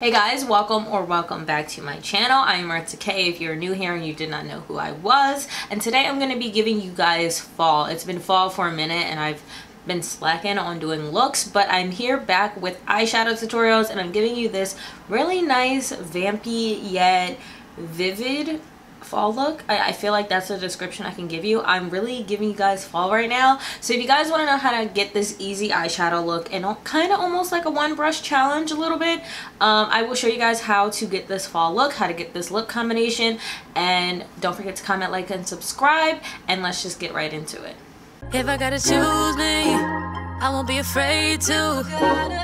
Hey guys, welcome back to my channel. I am Maritzah if you're new here and you did not know who I was. And today I'm going to be giving you guys fall. It's been fall for a minute and I've been slacking on doing looks, but I'm here back with eyeshadow tutorials and I'm giving you this really nice vampy yet vivid fall look. I feel like that's the description I can give you. I'm really giving you guys fall right now. So if you guys want to know how to get this easy eyeshadow look and kind of almost like a one brush challenge a little bit, I will show you guys how to get this fall look, how to get this look combination, and don't forget to comment, like, and subscribe, and let's just get right into it. If I gotta choose me, I won't be afraid to.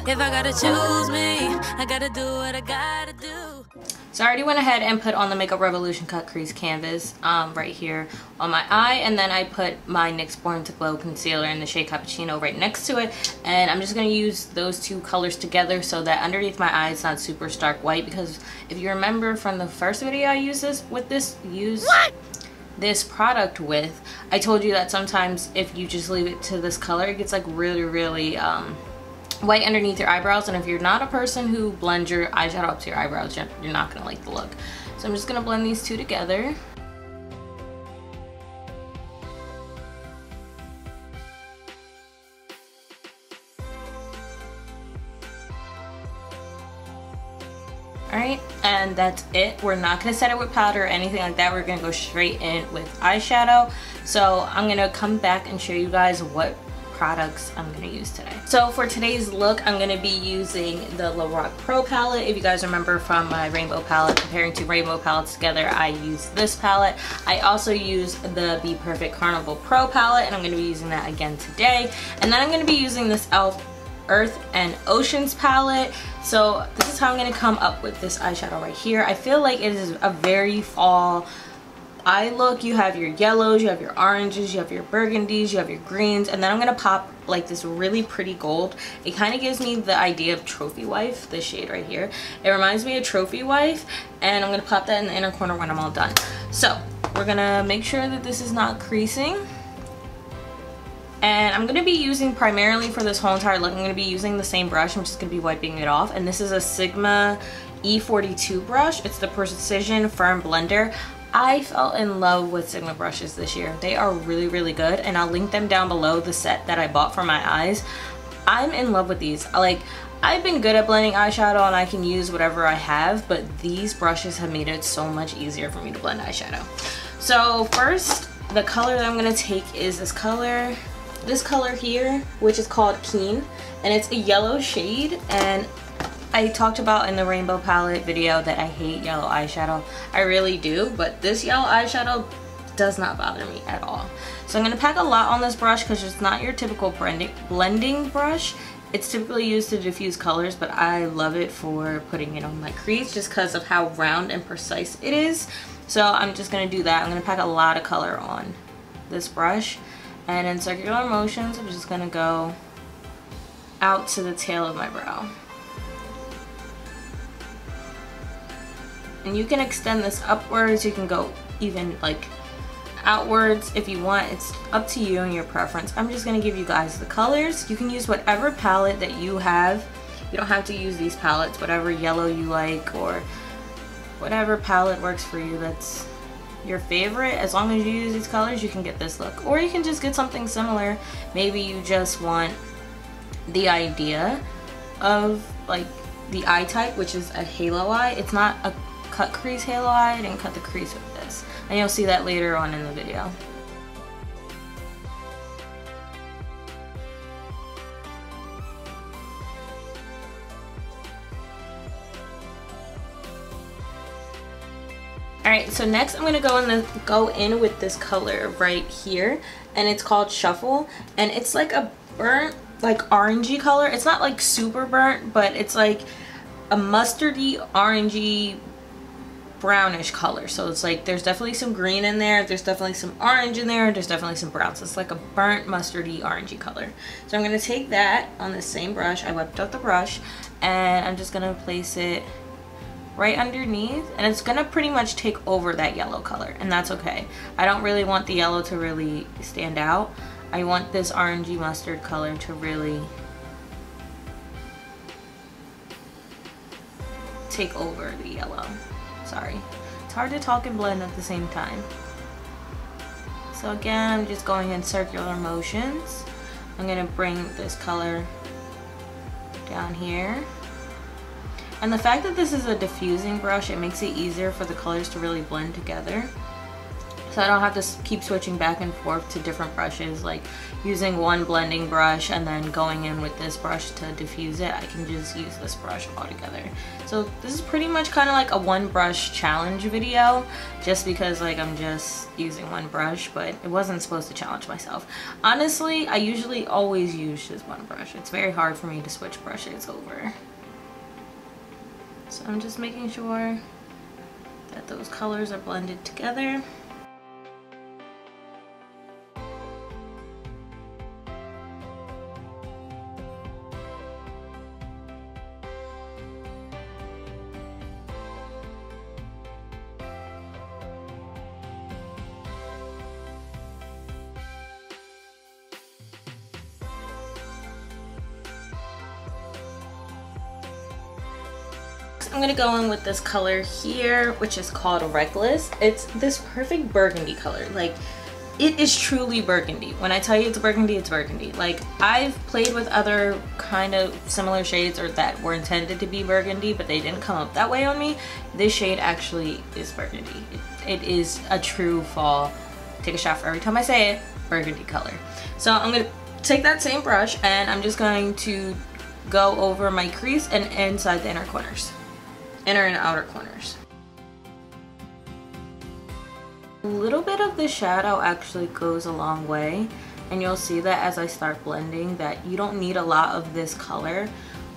If I gotta choose me, I gotta do what I gotta do. So I already went ahead and put on the Makeup Revolution Cut Crease Canvas right here on my eye, and then I put my NYX Born to Glow concealer in the shade Cappuccino right next to it, and I'm just going to use those two colors together so that underneath my eye it's not super stark white, because if you remember from the first video I used this product with, I told you that sometimes if you just leave it to this color it gets like really white underneath your eyebrows, and if you're not a person who blends your eyeshadow up to your eyebrows, you're not gonna like the look. So I'm just gonna blend these two together. Alright, and that's it. We're not gonna set it with powder or anything like that. We're gonna go straight in with eyeshadow. So I'm gonna come back and show you guys what products I'm going to use today. So for today's look, I'm going to be using the LaRoc Pro palette. If you guys remember from my rainbow palette, comparing two rainbow palettes together, I used this palette. I also used the BPerfect Carnival Pro palette, and I'm going to be using that again today. And then I'm going to be using this e.l.f. Earth and Oceans palette. So this is how I'm going to come up with this eyeshadow right here. I feel like it is a very fall eye look. You have your yellows, you have your oranges, you have your burgundies, you have your greens, and then I'm gonna pop like this really pretty gold. It kind of gives me the idea of Trophy Wife, this shade right here. It reminds me of Trophy Wife, and I'm gonna pop that in the inner corner when I'm all done. So we're gonna make sure that this is not creasing, and I'm gonna be using primarily for this whole entire look, I'm gonna be using the same brush. I'm just gonna be wiping it off, and this is a Sigma E42 brush. It's the Precision Firm Blender. I fell in love with Sigma brushes this year. They are really good, and I'll link them down below, the set that I bought for my eyes. I'm in love with these. Like, I've been good at blending eyeshadow and I can use whatever I have, but these brushes have made it so much easier for me to blend eyeshadow. So first, the color that I'm gonna take is this color here, which is called Keen, and it's a yellow shade. And I talked about in the rainbow palette video that I hate yellow eyeshadow. I really do, but this yellow eyeshadow does not bother me at all. So I'm going to pack a lot on this brush because it's not your typical blending brush. It's typically used to diffuse colors, but I love it for putting it on my crease just because of how round and precise it is. So I'm just going to do that. I'm going to pack a lot of color on this brush, and in circular motions I'm just going to go out to the tail of my brow. And you can extend this upwards, you can go even like outwards if you want. It's up to you and your preference. I'm just going to give you guys the colors. You can use whatever palette that you have. You don't have to use these palettes, whatever yellow you like or whatever palette works for you that's your favorite. As long as you use these colors, you can get this look. Or you can just get something similar. Maybe you just want the idea of like the eye type, which is a halo eye. It's not a cut crease halo eye. I didn't cut the crease with this, and you'll see that later on in the video. Alright, so next I'm going to go in with this color right here, and it's called Shuffle, and it's like a burnt, like orangey color. It's not like super burnt, but it's like a mustardy, orangey, brownish color. So it's like there's definitely some green in there, there's definitely some orange in there, there's definitely some brown. So it's like a burnt mustardy orangey color. So I'm going to take that on the same brush. I wiped out the brush, and I'm just going to place it right underneath, and it's going to pretty much take over that yellow color, and that's okay. I don't really want the yellow to really stand out. I want this orangey mustard color to really take over the yellow. Sorry. It's hard to talk and blend at the same time. So again, I'm just going in circular motions. I'm gonna bring this color down here. And the fact that this is a diffusing brush, it makes it easier for the colors to really blend together. So I don't have to keep switching back and forth to different brushes, like using one blending brush and then going in with this brush to diffuse it. I can just use this brush all together. So this is pretty much kind of like a one brush challenge video, just because like I'm just using one brush, but it wasn't supposed to challenge myself. Honestly, I usually always use just one brush. It's very hard for me to switch brushes over. So I'm just making sure that those colors are blended together. I'm gonna go in with this color here, which is called Reckless. It's this perfect burgundy color. Like, it is truly burgundy. When I tell you it's burgundy, it's burgundy. Like, I've played with other kind of similar shades or that were intended to be burgundy, but they didn't come up that way on me. This shade actually is burgundy. It is a true fall, take a shot for every time I say it, burgundy color. So I'm gonna take that same brush and I'm just going to go over my crease and inside the inner corners. Inner and outer corners. A little bit of the shadow actually goes a long way, and you'll see that as I start blending that you don't need a lot of this color.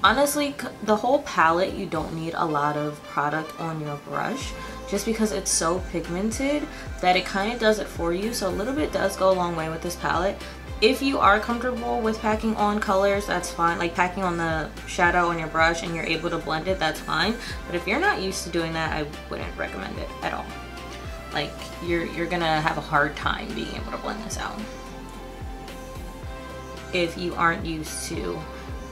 Honestly, the whole palette, you don't need a lot of product on your brush, just because it's so pigmented that it kind of does it for you. So a little bit does go a long way with this palette. If you are comfortable with packing on colors, that's fine. Like packing on the shadow on your brush and you're able to blend it, that's fine. But if you're not used to doing that, I wouldn't recommend it at all. Like, you're gonna have a hard time being able to blend this out if you aren't used to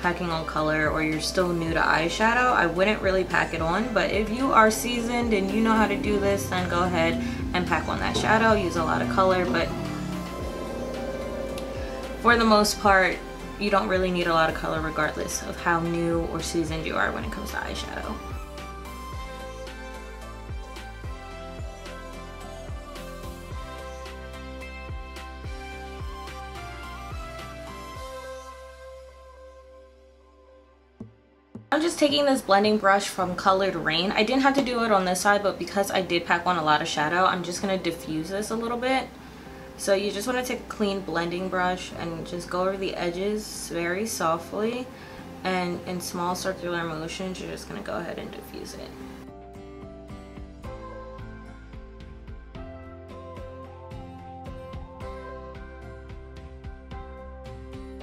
packing on color or you're still new to eyeshadow. I wouldn't really pack it on, but if you are seasoned and you know how to do this, then go ahead and pack on that shadow. Use a lot of color, but for the most part, you don't really need a lot of color regardless of how new or seasoned you are when it comes to eyeshadow. I'm just taking this blending brush from Colored Rain. I didn't have to do it on this side, but because I did pack on a lot of shadow, I'm just going to diffuse this a little bit. So you just want to take a clean blending brush and just go over the edges very softly, and in small circular motions you're just going to go ahead and diffuse it.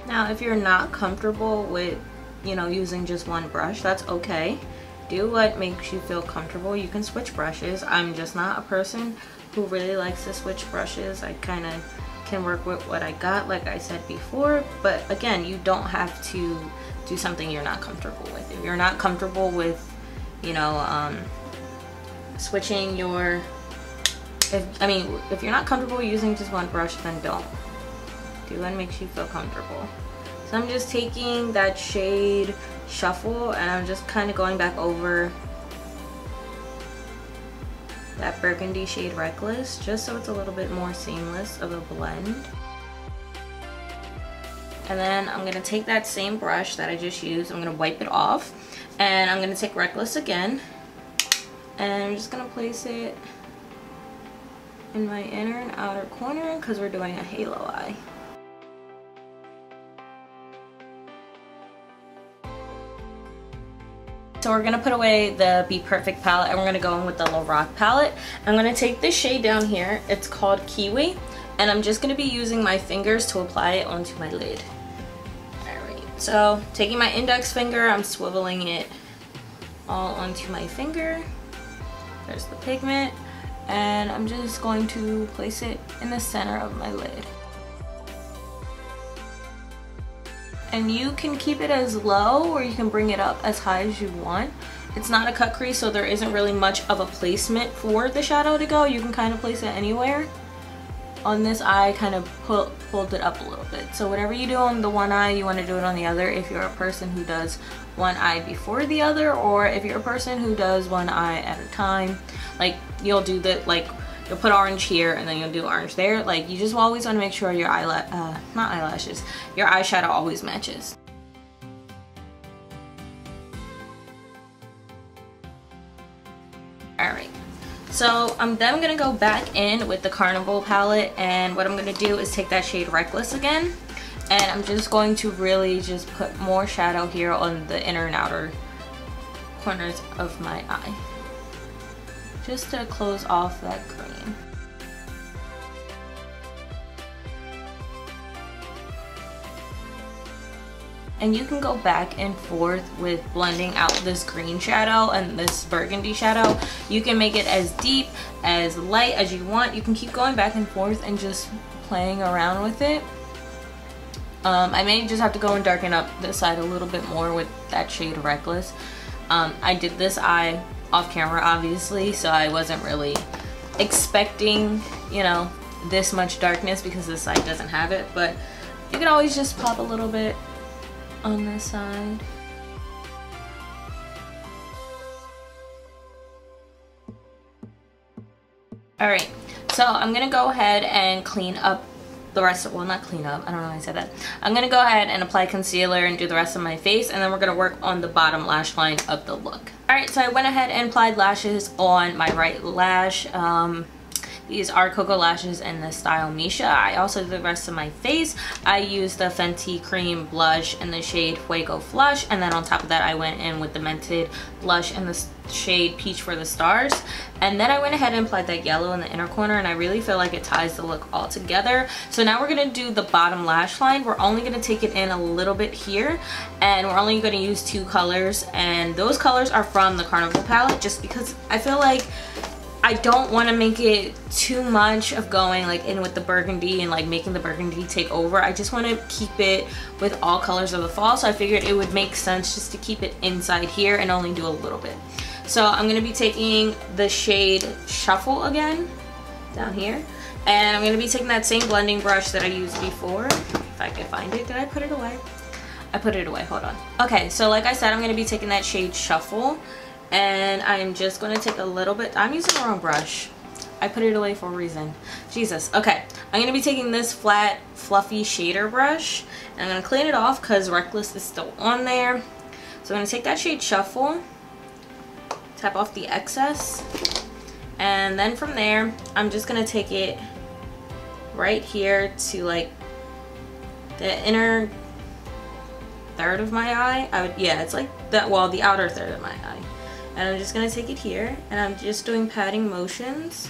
Now if you're not comfortable with, you know, using just one brush, that's okay. Do what makes you feel comfortable. You can switch brushes. I'm just not a person who really likes to switch brushes. I kind of can work with what I got, like I said before, but again, you don't have to do something you're not comfortable with. If you're not comfortable with, you know, switching your, if you're not comfortable using just one brush, then don't. Do what makes you feel comfortable. So I'm just taking that shade Shuffle and I'm just kind of going back over that burgundy shade Reckless, just so it's a little bit more seamless of a blend. And then I'm going to take that same brush that I just used, I'm going to wipe it off, and I'm going to take Reckless again, and I'm just going to place it in my inner and outer corner because we're doing a halo eye. So we're going to put away the BPerfect palette and we're going to go in with the LaRoc palette. I'm going to take this shade down here. It's called Kiwi. And I'm just going to be using my fingers to apply it onto my lid. Alright, so taking my index finger, I'm swiveling it all onto my finger. There's the pigment. And I'm just going to place it in the center of my lid. And you can keep it as low or you can bring it up as high as you want. It's not a cut crease, so there isn't really much of a placement for the shadow to go. You can kind of place it anywhere. On this eye, kind of pulled it up a little bit. So whatever you do on the one eye, you want to do it on the other if you're a person who does one eye before the other, or if you're a person who does one eye at a time. Like you'll do the, like you'll put orange here and then you'll do orange there. Like you just always want to make sure your your eyeshadow always matches. Alright, so I'm then gonna go back in with the Carnival palette, and what I'm gonna do is take that shade Reckless again, and I'm just going to really just put more shadow here on the inner and outer corners of my eye, just to close off that green. And you can go back and forth with blending out this green shadow and this burgundy shadow. You can make it as deep, as light as you want. You can keep going back and forth and just playing around with it. I may just have to go and darken up this side a little bit more with that shade Reckless. I did this eye off camera, obviously, so I wasn't really expecting, you know, this much darkness because this side doesn't have it, but you can always just pop a little bit on this side. Alright, so I'm gonna go ahead and clean up the rest of, well, not clean up, I don't know why I said that. I'm gonna go ahead and apply concealer and do the rest of my face, and then we're gonna work on the bottom lash line of the look. Alright, so I went ahead and applied lashes on my right lash. These are Cocoa Lashes in the style Misha. I also did the rest of my face. I used the Fenty cream blush in the shade Fuego Flush, and then on top of that I went in with the mented blush in the shade Peach for the Stars. And then I went ahead and applied that yellow in the inner corner, and I really feel like it ties the look all together. So now we're going to do the bottom lash line. We're only going to take it in a little bit here, and we're only going to use 2 colors, and those colors are from the Carnival palette, just because I feel like I don't want to make it too much of going like in with the burgundy and like making the burgundy take over. I just want to keep it with all colors of the fall, so I figured it would make sense just to keep it inside here and only do a little bit. So I'm going to be taking the shade Shuffle again down here, and I'm going to be taking that same blending brush that I used before. If I can find it. Did I put it away? I put it away. Hold on. Okay, so like I said, I'm going to be taking that shade Shuffle, and I'm just going to take a little bit. I'm using the wrong brush. I put it away for a reason. Jesus. Okay. I'm going to be taking this flat, fluffy shader brush, and I'm going to clean it off because Reckless is still on there. So I'm going to take that shade Shuffle, tap off the excess, and then from there, I'm just going to take it right here to like the inner third of my eye. Yeah, it's like that, well, the outer third of my eye. And I'm just going to take it here, and I'm just doing patting motions.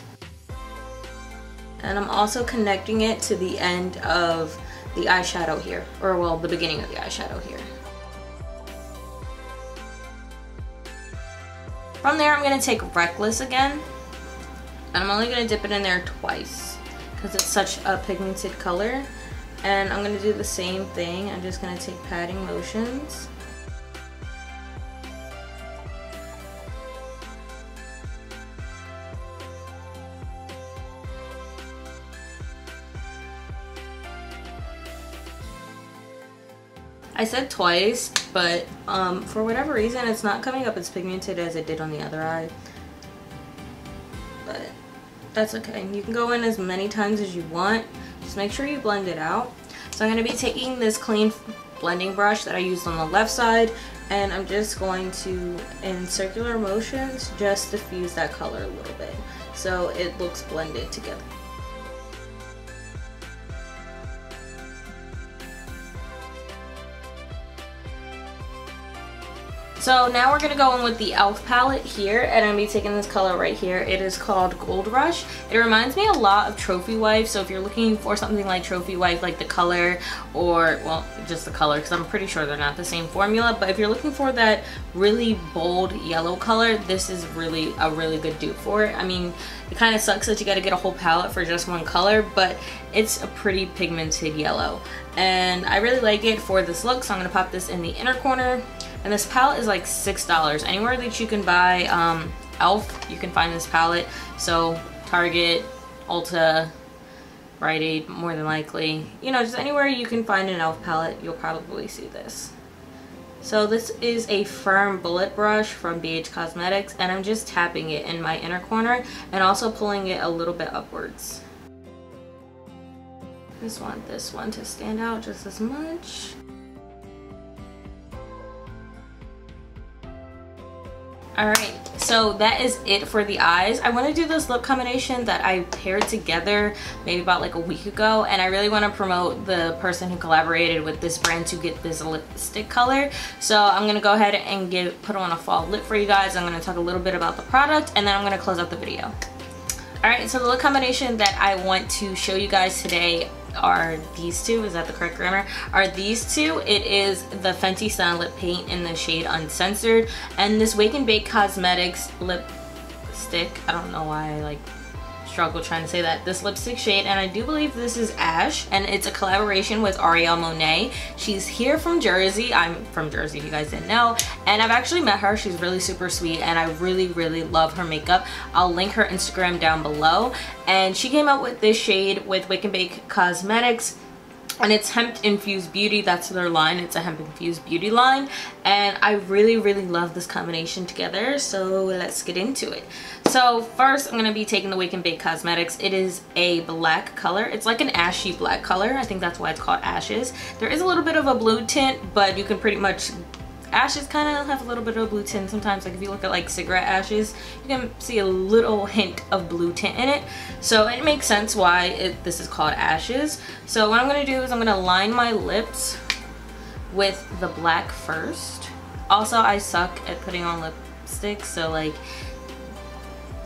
And I'm also connecting it to the end of the eyeshadow here, or well, the beginning of the eyeshadow here. From there, I'm going to take Reckless again, and I'm only going to dip it in there twice because it's such a pigmented color. And I'm going to do the same thing. I'm just going to take patting motions. I said twice, but for whatever reason it's not coming up as pigmented as it did on the other eye. But that's okay. You can go in as many times as you want. Just make sure you blend it out. So I'm going to be taking this clean blending brush that I used on the left side, and I'm just going to, in circular motions, just diffuse that color a little bit so it looks blended together. So now we're going to go in with the e.l.f. palette here, and I'm going to be taking this color right here. It is called Gold Rush. It reminds me a lot of Trophy Wife, so if you're looking for something like Trophy Wife, like the color, or, well, just the color, because I'm pretty sure they're not the same formula, but if you're looking for that really bold yellow color, this is really a really good dupe for it. I mean, it kind of sucks that you got to get a whole palette for just one color, but it's a pretty pigmented yellow, and I really like it for this look, so I'm going to pop this in the inner corner. And this palette is like $6. Anywhere that you can buy e.l.f. you can find this palette. So Target, Ulta, Rite Aid, more than likely. You know, just anywhere you can find an e.l.f. palette, you'll probably see this. So this is a firm bullet brush from BH Cosmetics, and I'm just tapping it in my inner corner and also pulling it a little bit upwards. Just want this one to stand out just as much. Alright, so that is it for the eyes. I want to do this lip combination that I paired together maybe about like a week ago, and I really want to promote the person who collaborated with this brand to get this lipstick color. So I'm going to go ahead and put on a fall lip for you guys. I'm going to talk a little bit about the product, and then I'm going to close out the video. Alright, so the lip combination that I want to show you guys today are these two. Is that the correct grammar? Are these two. It is the Fenty Sun Lip Paint in the shade Uncensored, and this Wake and Bake Cosmetics lipstick. I don't know why I like struggle trying to say that. This lipstick shade, and I do believe this is Ash, and it's a collaboration with Arielle Monet. She's here from Jersey. I'm from Jersey if you guys didn't know, and I've actually met her. She's really super sweet, and I really love her makeup. I'll link her Instagram down below, and she came out with this shade with Wake and Bake Cosmetics, and it's Hemp Infused Beauty. That's their line. It's a Hemp Infused Beauty line, and I really love this combination together. So let's get into it. So first I'm going to be taking the Wake and Bake Cosmetics. It is a black color. It's like an ashy black color. I think that's why it's called Ashes. There is a little bit of a blue tint, but you can pretty much, ashes kind of have a little bit of blue tint sometimes. Like if you look at like cigarette ashes, you can see a little hint of blue tint in it. So it makes sense why this is called Ashes. So what I'm going to do is I'm going to line my lips with the black first. Also, I suck at putting on lipstick, so like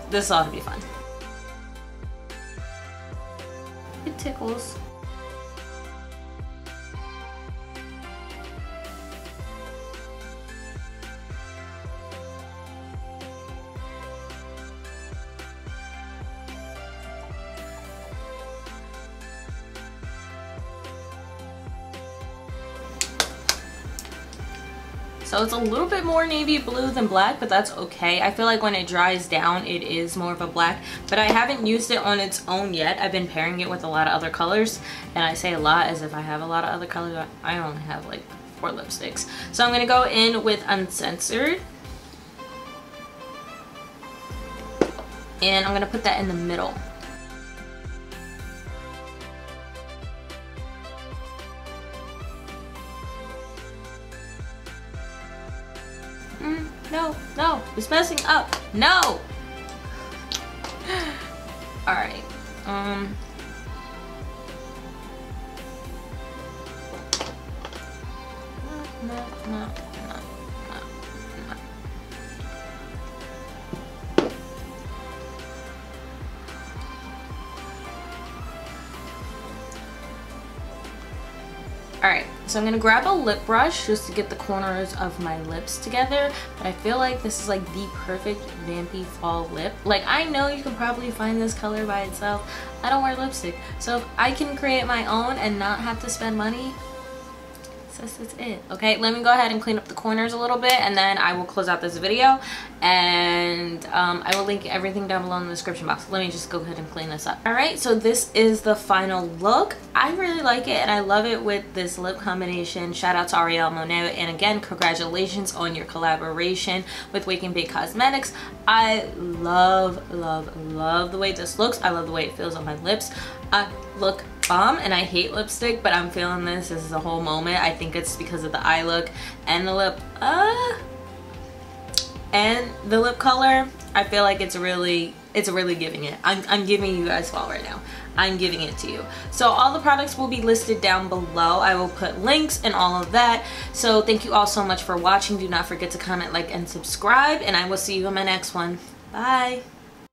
this ought to be fun. It tickles. So it's a little bit more navy blue than black, but that's okay. I feel like when it dries down, it is more of a black, but I haven't used it on its own yet. I've been pairing it with a lot of other colors, and I say a lot as if I have a lot of other colors. I only have like 4 lipsticks. So I'm gonna go in with Uncensored, and I'm gonna put that in the middle. No, it's messing up. No. All right. No. Alright, so I'm going to grab a lip brush just to get the corners of my lips together. But I feel like this is like the perfect vampy fall lip. Like, I know you can probably find this color by itself. I don't wear lipstick. So if I can create my own and not have to spend money, that's it. Okay, let me go ahead and clean up the corners a little bit, and then I will close out this video, and I will link everything down below in the description box. Let me just go ahead and clean this up. All right, so this is the final look. I really like it, and I love it with this lip combination. Shout out to Arielle Monet, and again, congratulations on your collaboration with Wake and Bake Cosmetics. I love the way this looks. I love the way it feels on my lips. I look bomb, and I hate lipstick, but I'm feeling this. This is a whole moment. I think it's because of the eye look and the lip and the lip color. I feel like it's really giving it. I'm giving you guys fall right now. I'm giving it to you. So all the products will be listed down below. I will put links and all of that. So thank you all so much for watching. Do not forget to comment, like, and subscribe, and I will see you in my next one. Bye.